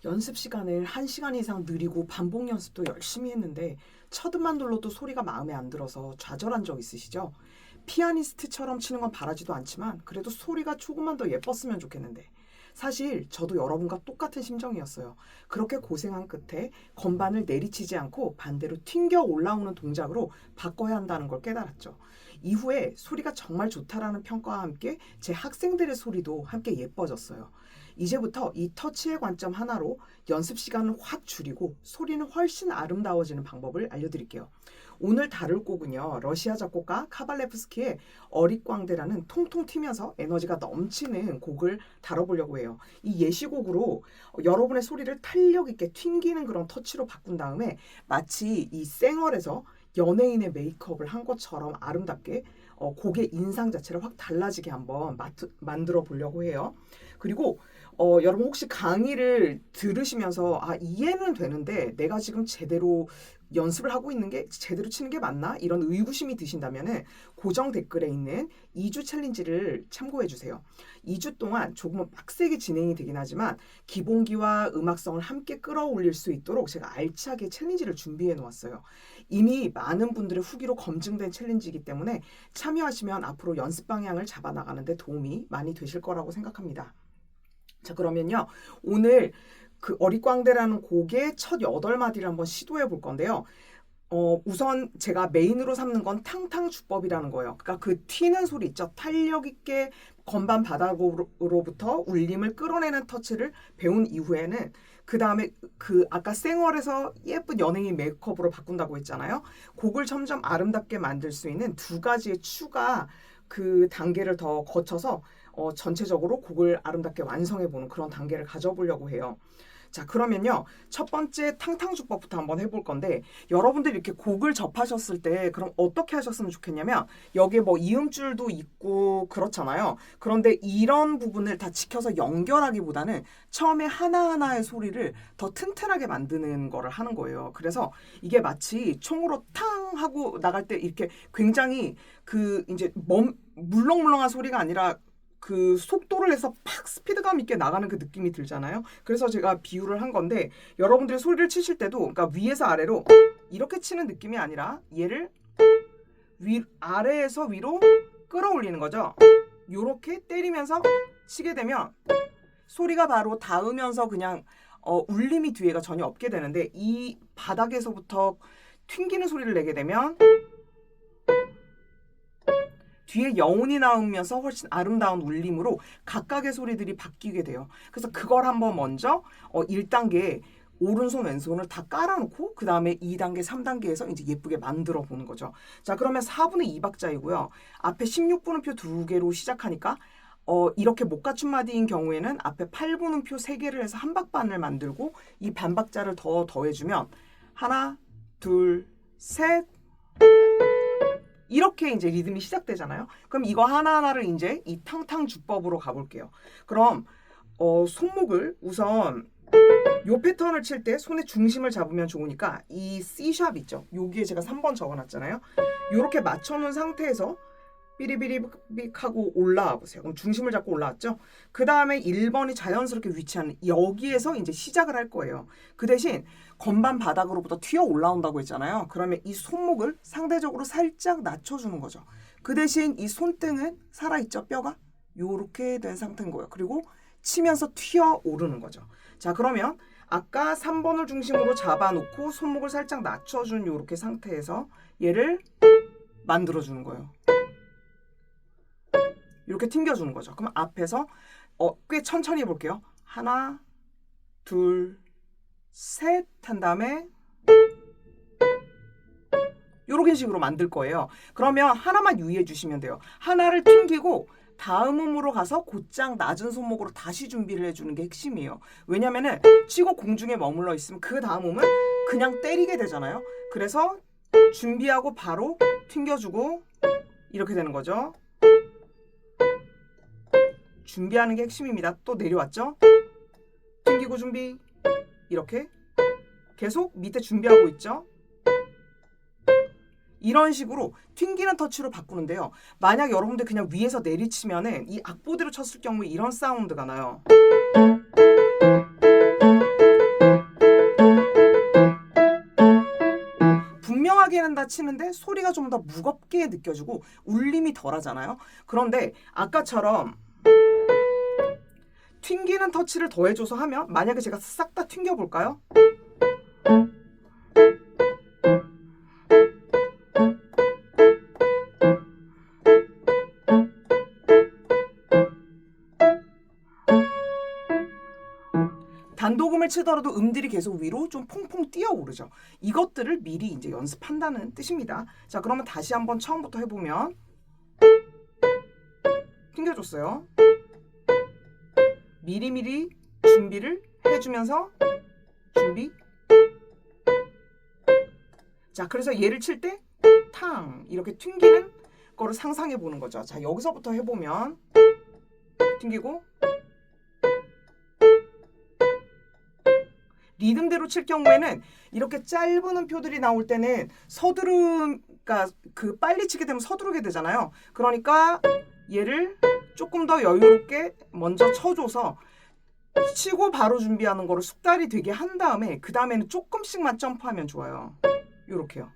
연습 시간을 1시간 이상 느리고 반복 연습도 열심히 했는데 첫 음만 눌러도 소리가 마음에 안 들어서 좌절한 적 있으시죠? 피아니스트처럼 치는 건 바라지도 않지만 그래도 소리가 조금만 더 예뻤으면 좋겠는데 사실 저도 여러분과 똑같은 심정이었어요. 그렇게 고생한 끝에 건반을 내리치지 않고 반대로 튕겨 올라오는 동작으로 바꿔야 한다는 걸 깨달았죠. 이후에 소리가 정말 좋다라는 평가와 함께 제 학생들의 소리도 함께 예뻐졌어요. 이제부터 이 터치의 관점 하나로 연습 시간을 확 줄이고 소리는 훨씬 아름다워지는 방법을 알려드릴게요. 오늘 다룰 곡은요, 러시아 작곡가 카발레프스키의 어릿광대라는 통통 튀면서 에너지가 넘치는 곡을 다뤄보려고 해요. 이 예시곡으로 여러분의 소리를 탄력 있게 튕기는 그런 터치로 바꾼 다음에 마치 이 쌩얼에서 연예인의 메이크업을 한 것처럼 아름답게 곡의 인상 자체를 확 달라지게 한번 만들어 보려고 해요. 그리고 여러분 혹시 강의를 들으시면서 이해는 되는데 내가 지금 제대로 연습을 하고 있는 게 제대로 치는 게 맞나? 이런 의구심이 드신다면은 고정 댓글에 있는 2주 챌린지를 참고해 주세요. 2주 동안 조금은 빡세게 진행이 되긴 하지만 기본기와 음악성을 함께 끌어올릴 수 있도록 제가 알차게 챌린지를 준비해 놓았어요. 이미 많은 분들의 후기로 검증된 챌린지이기 때문에 참여하시면 앞으로 연습 방향을 잡아 나가는데 도움이 많이 되실 거라고 생각합니다. 자, 그러면요. 오늘 그 어릿광대라는 곡의 첫 8마디를 한번 시도해 볼 건데요. 우선 제가 메인으로 삼는 건 탕탕 주법이라는 거예요. 그러니까 그 튀는 소리 있죠. 탄력 있게 건반 바닥으로부터 울림을 끌어내는 터치를 배운 이후에는 그 다음에 그 아까 쌩얼에서 예쁜 연예인 메이크업으로 바꾼다고 했잖아요. 곡을 점점 아름답게 만들 수 있는 2가지의 추가 그 단계를 더 거쳐서 전체적으로 곡을 아름답게 완성해보는 그런 단계를 가져보려고 해요. 자, 그러면요. 첫 번째 탕탕주법부터 한번 해볼 건데 여러분들이 이렇게 곡을 접하셨을 때 그럼 어떻게 하셨으면 좋겠냐면 여기에 뭐 이음줄도 있고 그렇잖아요. 그런데 이런 부분을 다 지켜서 연결하기보다는 처음에 하나하나의 소리를 더 튼튼하게 만드는 거를 하는 거예요. 그래서 이게 마치 총으로 탕 하고 나갈 때 이렇게 굉장히 그 이제 물렁물렁한 소리가 아니라 그 속도를 내서 팍 스피드감 있게 나가는 그 느낌이 들잖아요. 그래서 제가 비유를 한 건데 여러분들이 소리를 치실 때도 그러니까 위에서 아래로 이렇게 치는 느낌이 아니라 얘를 아래에서 위로 끌어올리는 거죠. 요렇게 때리면서 치게 되면 소리가 바로 닿으면서 그냥 울림이 뒤에가 전혀 없게 되는데 이 바닥에서부터 튕기는 소리를 내게 되면 뒤에 여운이 나오면서 훨씬 아름다운 울림으로 각각의 소리들이 바뀌게 돼요. 그래서 그걸 한번 먼저 1단계 오른손 왼손을 다 깔아놓고 그 다음에 2단계 3단계에서 이제 예쁘게 만들어 보는 거죠. 자, 그러면 4분의 2박자이고요. 앞에 16분음표 2개로 시작하니까 이렇게 못 갖춘 마디인 경우에는 앞에 8분음표 3개를 해서 한 박반을 만들고 이 반박자를 더 더해주면 하나, 둘, 셋 이렇게 이제 리듬이 시작되잖아요. 그럼 이거 하나하나를 이제 이 탕탕 주법으로 가볼게요. 그럼 손목을 우선 요 패턴을 칠 때 손의 중심을 잡으면 좋으니까 이 C샵 있죠. 여기에 제가 3번 적어놨잖아요. 요렇게 맞춰놓은 상태에서 삐리비릭 하고 올라와 보세요. 그럼 중심을 잡고 올라왔죠. 그 다음에 1번이 자연스럽게 위치하는 여기에서 이제 시작을 할 거예요. 그 대신 건반 바닥으로부터 튀어 올라온다고 했잖아요. 그러면 이 손목을 상대적으로 살짝 낮춰주는 거죠. 그 대신 이 손등은 살아있죠. 뼈가 요렇게 된 상태인 거예요. 그리고 치면서 튀어 오르는 거죠. 자, 그러면 아까 3번을 중심으로 잡아놓고 손목을 살짝 낮춰준 요렇게 상태에서 얘를 만들어주는 거예요. 이렇게 튕겨주는 거죠. 그럼 앞에서 꽤 천천히 해볼게요. 하나, 둘, 셋 한 다음에 이런 식으로 만들 거예요. 그러면 하나만 유의해 주시면 돼요. 하나를 튕기고 다음 음으로 가서 곧장 낮은 손목으로 다시 준비를 해주는 게 핵심이에요. 왜냐면은 치고 공중에 머물러 있으면 그 다음 음은 그냥 때리게 되잖아요. 그래서 준비하고 바로 튕겨주고 이렇게 되는 거죠. 준비하는 게 핵심입니다. 또 내려왔죠? 튕기고 준비. 이렇게 계속 밑에 준비하고 있죠? 이런 식으로 튕기는 터치로 바꾸는데요. 만약 여러분들 그냥 위에서 내리치면은 이 악보대로 쳤을 경우에 이런 사운드가 나요. 갖다 치는데 소리가 좀 더 무겁게 느껴지고 울림이 덜하잖아요. 그런데 아까처럼 튕기는 터치를 더해줘서 하면 만약에 제가 싹 다 튕겨볼까요? 단도금을 치더라도 음들이 계속 위로 좀 퐁퐁 뛰어오르죠. 이것들을 미리 이제 연습한다는 뜻입니다. 자, 그러면 다시 한번 처음부터 해보면 튕겨줬어요. 미리미리 준비를 해주면서 준비. 자, 그래서 얘를 칠 때 탕 이렇게 튕기는 거를 상상해 보는 거죠. 자, 여기서부터 해보면 튕기고 리듬대로 칠 경우에는 이렇게 짧은 음표들이 나올 때는 그러니까 그 빨리 치게 되면 서두르게 되잖아요. 그러니까 얘를 조금 더 여유롭게 먼저 쳐줘서 치고 바로 준비하는 거를 숙달이 되게 한 다음에 그 다음에는 조금씩만 점프하면 좋아요. 요렇게요.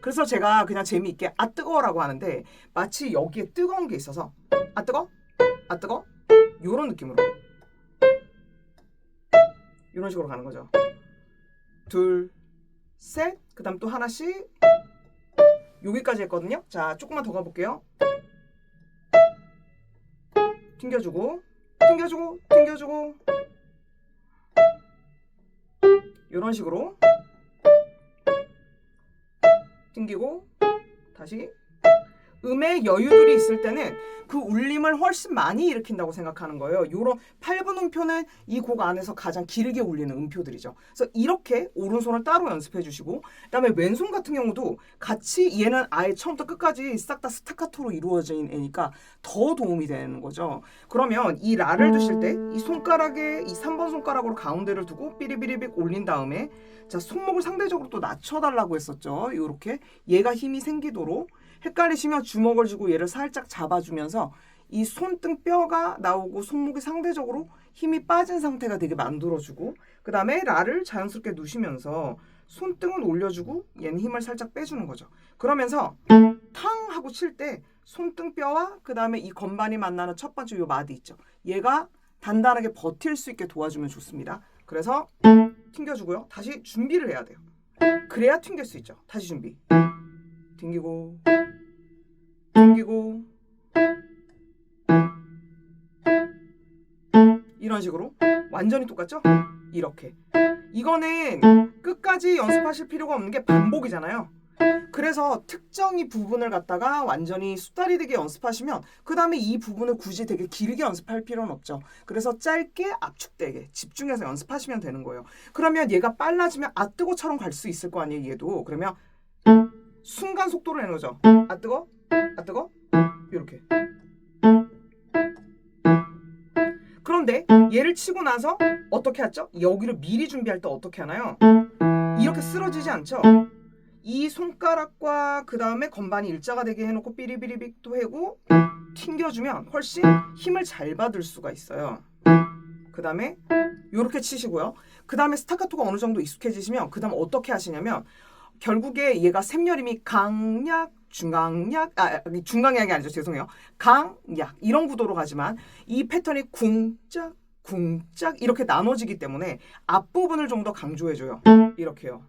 그래서 제가 그냥 재미있게 아 뜨거워라고 하는데 마치 여기에 뜨거운 게 있어서 아 뜨거? 아 뜨거? 요런 느낌으로 이런 식으로 가는 거죠. 둘, 셋, 그 다음 또 하나씩 여기까지 했거든요. 자, 조금만 더 가볼게요. 튕겨주고 튕겨주고 튕겨주고 이런 식으로 튕기고 다시 음의 여유들이 있을 때는 그 울림을 훨씬 많이 일으킨다고 생각하는 거예요. 요런 8분 음표는 이 곡 안에서 가장 길게 울리는 음표들이죠. 그래서 이렇게 오른손을 따로 연습해 주시고 그다음에 왼손 같은 경우도 같이 얘는 아예 처음부터 끝까지 싹 다 스타카토로 이루어진 애니까 더 도움이 되는 거죠. 그러면 이 라를 드실 때 이 손가락에 이 3번 손가락으로 가운데를 두고 삐리비리빅 올린 다음에 자, 손목을 상대적으로 또 낮춰달라고 했었죠. 요렇게 얘가 힘이 생기도록 헷갈리시면 주먹을 쥐고 얘를 살짝 잡아주면서 이 손등 뼈가 나오고 손목이 상대적으로 힘이 빠진 상태가 되게 만들어주고 그 다음에 라를 자연스럽게 누시면서 손등은 올려주고 얘는 힘을 살짝 빼주는 거죠. 그러면서 탕 하고 칠 때 손등 뼈와 그 다음에 이 건반이 만나는 첫 번째 요 마디 있죠. 얘가 단단하게 버틸 수 있게 도와주면 좋습니다. 그래서 튕겨주고요. 다시 준비를 해야 돼요. 그래야 튕길 수 있죠. 다시 준비. 튕기고 튕기고 이런 식으로 완전히 똑같죠? 이렇게 이거는 끝까지 연습하실 필요가 없는 게 반복이잖아요. 그래서 특정이 부분을 갖다가 완전히 숙달이 되게 연습하시면 그 다음에 이 부분을 굳이 되게 길게 연습할 필요는 없죠. 그래서 짧게 압축되게 집중해서 연습하시면 되는 거예요. 그러면 얘가 빨라지면 아 뜨거처럼 갈 수 있을 거 아니에요. 얘도 그러면 순간 속도를 내는 거죠. 아 뜨거? 아 뜨거? 이렇게. 그런데 얘를 치고 나서 어떻게 하죠? 여기를 미리 준비할 때 어떻게 하나요? 이렇게 쓰러지지 않죠? 이 손가락과 그 다음에 건반이 일자가 되게 해놓고 삐리비리빅도 해고 튕겨주면 훨씬 힘을 잘 받을 수가 있어요. 그 다음에 이렇게 치시고요. 그 다음에 스타카토가 어느 정도 익숙해지시면 그 다음 어떻게 하시냐면 결국에 얘가 샘여림이 강약, 중강약, 중강약이 아니죠. 죄송해요. 강약 이런 구도로 가지만 이 패턴이 궁짝, 궁짝 이렇게 나눠지기 때문에 앞부분을 좀 더 강조해줘요. 이렇게요.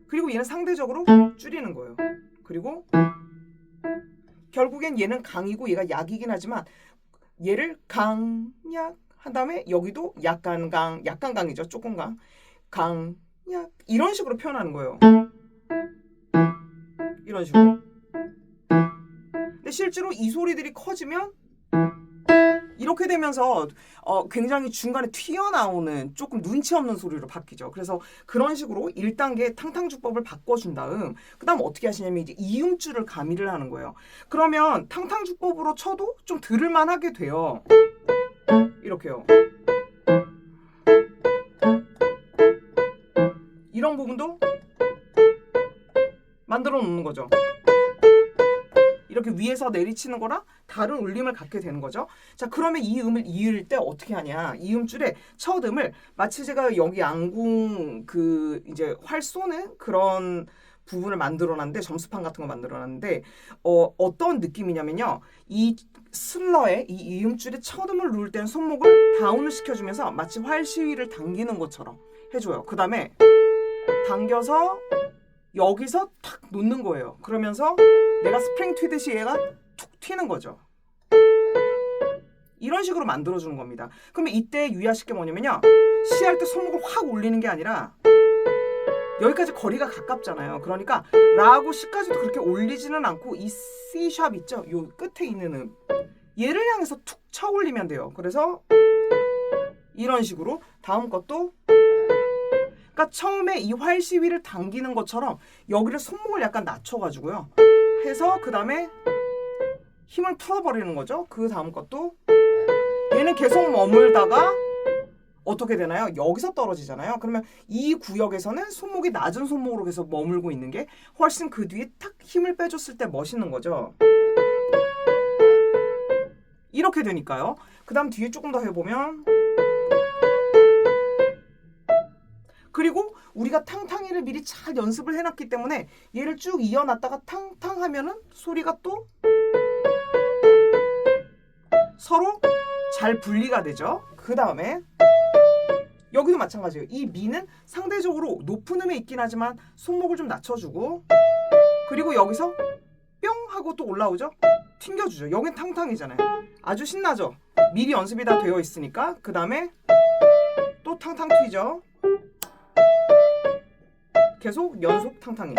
그리고 얘는 상대적으로 줄이는 거예요. 그리고 결국엔 얘는 강이고 얘가 약이긴 하지만 얘를 강약 한 다음에 여기도 약간 강이죠. 조금 강약 이런 식으로 표현하는 거예요. 이런 식으로. 근데 실제로 이 소리들이 커지면 이렇게 되면서 굉장히 중간에 튀어나오는 조금 눈치 없는 소리로 바뀌죠. 그래서 그런 식으로 1단계 탕탕주법을 바꿔준 다음 그 다음 어떻게 하시냐면 이제 이음줄을 가미를 하는 거예요. 그러면 탕탕주법으로 쳐도 좀 들을만하게 돼요. 이렇게요. 이런 부분도 만들어 놓는 거죠. 이렇게 위에서 내리치는 거랑 다른 울림을 갖게 되는 거죠. 자, 그러면 이 음을 이을 때 어떻게 하냐? 이 음줄의 첫 음을 마치 제가 여기 앙궁 그 이제 활 쏘는 그런 부분을 만들어놨는데 점수판 같은 거 만들어놨는데 어떤 느낌이냐면요. 이 슬러에 이 이음줄에 첫 음을 누를 때는 손목을 다운을 시켜주면서 마치 활시위를 당기는 것처럼 해줘요. 그 다음에 당겨서 여기서 탁 놓는 거예요. 그러면서 내가 스프링 튀듯이 얘가 툭 튀는 거죠. 이런 식으로 만들어주는 겁니다. 그러면 이때 유의하실 게 뭐냐면요. 시할 때 손목을 확 올리는 게 아니라 여기까지 거리가 가깝잖아요. 그러니까 라하고 시까지도 그렇게 올리지는 않고 이 C샵 있죠? 요 끝에 있는 음. 얘를 향해서 툭 쳐 올리면 돼요. 그래서 이런 식으로 다음 것도 그러니까 처음에 이 활시위를 당기는 것처럼 여기를 손목을 약간 낮춰가지고요. 해서 그 다음에 힘을 풀어버리는 거죠. 그 다음 것도 얘는 계속 머물다가 어떻게 되나요? 여기서 떨어지잖아요. 그러면 이 구역에서는 손목이 낮은 손목으로 계속 머물고 있는 게 훨씬 그 뒤에 탁 힘을 빼줬을 때 멋있는 거죠. 이렇게 되니까요. 그 다음 뒤에 조금 더 해보면 그리고 우리가 탕탕이를 미리 잘 연습을 해놨기 때문에 얘를 쭉 이어놨다가 탕탕 하면은 소리가 또 서로 잘 분리가 되죠. 그 다음에 여기도 마찬가지예요. 이 미는 상대적으로 높은 음에 있긴 하지만 손목을 좀 낮춰주고 그리고 여기서 뿅 하고 또 올라오죠. 튕겨주죠. 여긴 탕탕이잖아요. 아주 신나죠. 미리 연습이 다 되어 있으니까. 그 다음에 또 탕탕 튀죠. 계속 연속 탕탕이.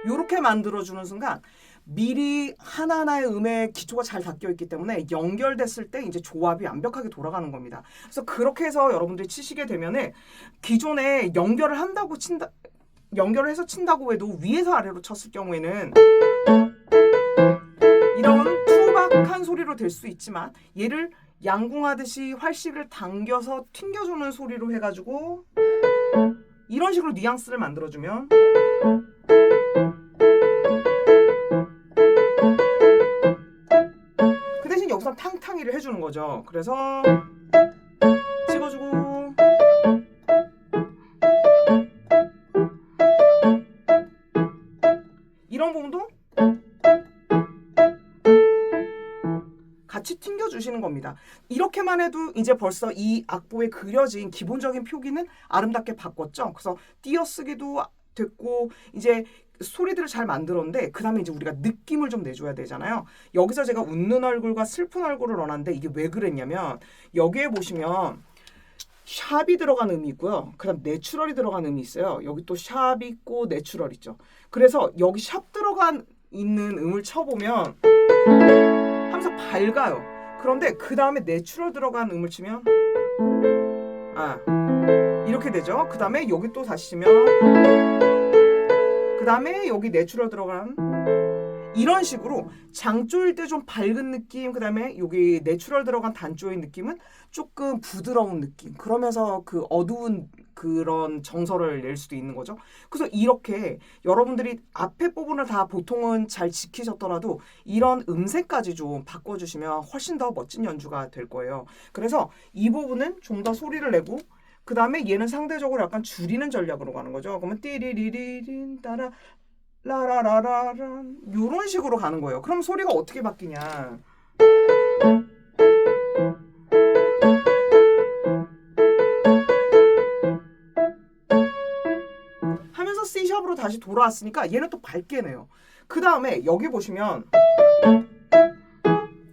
이렇게 만들어주는 순간 미리 하나하나의 음의 기초가 잘 닦여 있기 때문에 연결됐을 때 이제 조합이 완벽하게 돌아가는 겁니다. 그래서 그렇게 해서 여러분들이 치시게 되면은 기존에 연결을 한다고 친다, 연결을 해서 친다고 해도 위에서 아래로 쳤을 경우에는 이런 투박한 소리로 될 수 있지만 얘를 양궁하듯이 활시를 당겨서 튕겨주는 소리로 해가지고 이런 식으로 뉘앙스를 만들어주면 그 대신 여기서 탕탕이를 해주는 거죠. 그래서 찍어주고 이런 부분도 같이 튕겨주시는 겁니다. 이렇게만 해도 이제 벌써 이 악보에 그려진 기본적인 표기는 아름답게 바꿨죠. 그래서 띄어쓰기도 됐고 이제 소리들을 잘 만들었는데 그 다음에 이제 우리가 느낌을 좀 내줘야 되잖아요. 여기서 제가 웃는 얼굴과 슬픈 얼굴을 넣어놨는데 이게 왜 그랬냐면 여기에 보시면 샵이 들어간 음이 있고요. 그 다음 내추럴이 들어간 음이 있어요. 여기 또 샵이 있고 내추럴 있죠. 그래서 여기 샵 들어간 있는 음을 쳐보면 하면서 밝아요. 그런데 그 다음에 내추럴 들어간 음을 치면 이렇게 되죠. 그 다음에 여기 또 다시 치면 그 다음에 여기 내추럴 들어간 이런 식으로 장조일 때 좀 밝은 느낌, 그 다음에 여기 내추럴 들어간 단조의 느낌은 조금 부드러운 느낌. 그러면서 그 어두운 그런 정서를 낼 수도 있는 거죠. 그래서 이렇게 여러분들이 앞에 부분을 다 보통은 잘 지키셨더라도 이런 음색까지 좀 바꿔주시면 훨씬 더 멋진 연주가 될 거예요. 그래서 이 부분은 좀 더 소리를 내고 그 다음에 얘는 상대적으로 약간 줄이는 전략으로 가는 거죠. 그러면 띠리리리린 따라 라라라라란 이런 식으로 가는 거예요. 그럼 소리가 어떻게 바뀌냐? 하면서 C샵으로 다시 돌아왔으니까 얘는 또 밝게 내요. 그 다음에 여기 보시면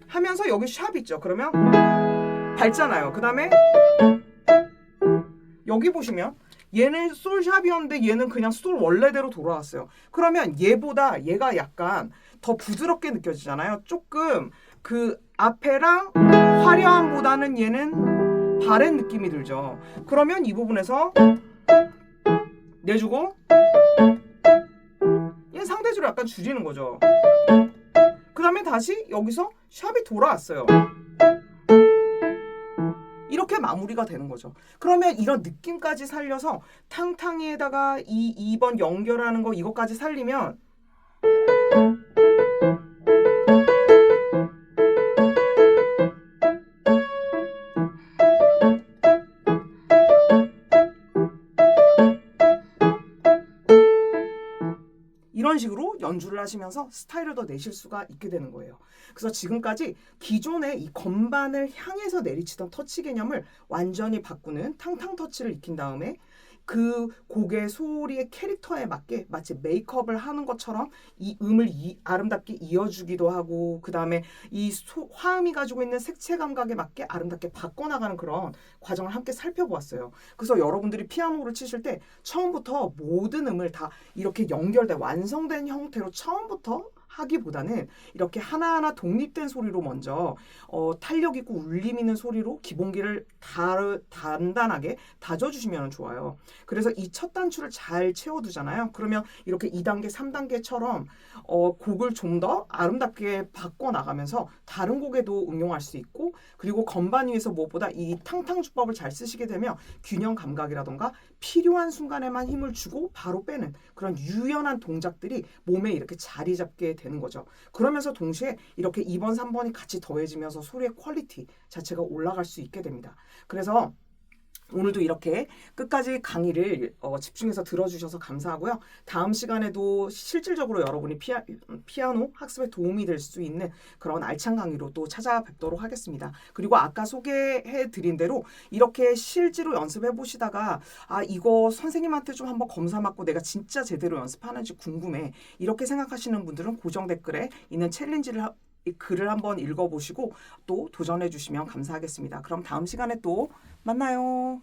하면서 여기 샵 있죠. 그러면 밝잖아요. 그 다음에 여기 보시면 얘는 솔 샵이었는데 얘는 그냥 솔 원래대로 돌아왔어요. 그러면 얘보다 얘가 약간 더 부드럽게 느껴지잖아요. 조금 그 앞에랑 화려함보다는 얘는 바랜 느낌이 들죠. 그러면 이 부분에서 내주고 얘는 상대적으로 약간 줄이는 거죠. 그 다음에 다시 여기서 샵이 돌아왔어요. 이렇게 마무리가 되는 거죠. 그러면 이런 느낌까지 살려서 탕탕이에다가 이 2번 연결하는 거 이것까지 살리면 이런 식으로 연주를 하시면서 스타일을 더 내실 수가 있게 되는 거예요. 그래서 지금까지 기존의 이 건반을 향해서 내리치던 터치 개념을 완전히 바꾸는 탕탕 터치를 익힌 다음에 그 곡의 소리의 캐릭터에 맞게 마치 메이크업을 하는 것처럼 이 음을 아름답게 이어주기도 하고, 그 다음에 이 화음이 가지고 있는 색채 감각에 맞게 아름답게 바꿔나가는 그런 과정을 함께 살펴보았어요. 그래서 여러분들이 피아노를 치실 때 처음부터 모든 음을 다 이렇게 연결된 완성된 형태로 처음부터 하기보다는 이렇게 하나하나 독립된 소리로 먼저 탄력 있고 울림 있는 소리로 기본기를 단단하게 다져주시면 좋아요. 그래서 이 첫 단추를 잘 채워두잖아요. 그러면 이렇게 2단계, 3단계처럼 곡을 좀 더 아름답게 바꿔나가면서 다른 곡에도 응용할 수 있고, 그리고 건반 위에서 무엇보다 이 탕탕주법을 잘 쓰시게 되면 균형 감각이라던가 필요한 순간에만 힘을 주고 바로 빼는 그런 유연한 동작들이 몸에 이렇게 자리 잡게 되는 거죠. 그러면서 동시에 이렇게 2번, 3번이 같이 더해지면서 소리의 퀄리티 자체가 올라갈 수 있게 됩니다. 그래서 오늘도 이렇게 끝까지 강의를 집중해서 들어주셔서 감사하고요. 다음 시간에도 실질적으로 여러분이 피아노 학습에 도움이 될 수 있는 그런 알찬 강의로 또 찾아뵙도록 하겠습니다. 그리고 아까 소개해드린 대로 이렇게 실제로 연습해 보시다가 이거 선생님한테 좀 한번 검사 받고 내가 진짜 제대로 연습하는지 궁금해, 이렇게 생각하시는 분들은 고정 댓글에 있는 글을 한번 읽어보시고 또 도전해 주시면 감사하겠습니다. 그럼 다음 시간에 또 만나요.